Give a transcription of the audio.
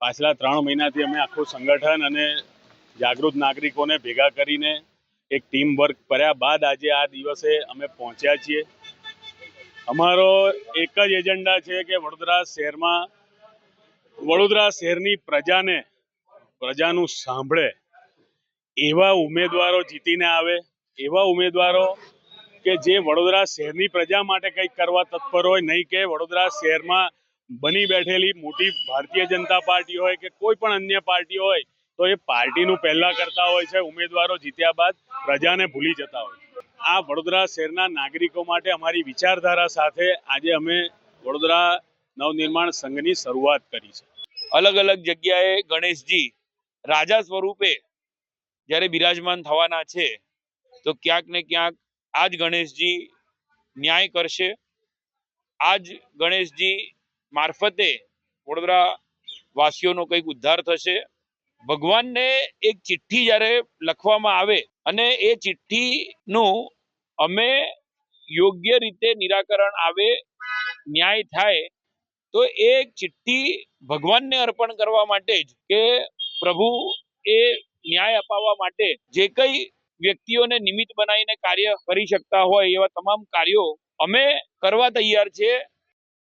પાછલા 3 મહિનાથી અમે આખું સંગઠન અને જાગૃત નાગરિકોને ભેગા કરીને એક ટીમ વર્ક કર્યા બાદ આજે આ દિવસે અમે પહોંચ્યા છીએ. અમારો એક જ એજન્ડા છે કે વડોદરા શહેરની પ્રજાનું સાંભળે એવા ઉમેદવારો જીતીને આવે, એવા ઉમેદવારો કે જે વડોદરા શહેરની પ્રજા માટે કંઈક કરવા તત્પર હોય, નહીં કે વડોદરા શહેરમાં બની બેઠેલી મોટી ભારતીય જનતા પાર્ટી હોય કે કોઈ પણ અન્ય પાર્ટી હોય તો એ પાર્ટીનું પહેલા કરતા હોય છે. ઉમેદવારો જીત્યા બાદ પ્રજાને ભૂલી જતા હોય. આ વડોદરા શહેરના નાગરિકો માટે અમારી વિચારધારા સાથે આજે અમે વડોદરા નવનિર્માણ સંઘની શરૂઆત કરી છે. અલગ અલગ જગ્યાએ ગણેશજી રાજા સ્વરૂપે જ્યારે બિરાજમાન થવાના છે તો ક્યાંક ને ક્યાંક આજ ગણેશજી ન્યાય કરશે. આજ ગણેશજી મારફતે વડોદરા વાસીઓનો કંઈક ઉદ્ધાર થશે. ભગવાનને એક ચિઠ્ઠી જ્યારે લખવામાં આવે અને એ ચિઠ્ઠીનું અમે યોગ્ય રીતે નિરાકરણ આવે, ન્યાય થાય, તો એ ચિઠ્ઠી ભગવાનને અર્પણ કરવા માટે જ કે પ્રભુ એ ન્યાય અપાવવા માટે જે કંઈ વ્યક્તિઓને નિમિત્ત બનાવીને કાર્ય કરી શકતા હોય એવા તમામ કાર્યો અમે કરવા તૈયાર છે.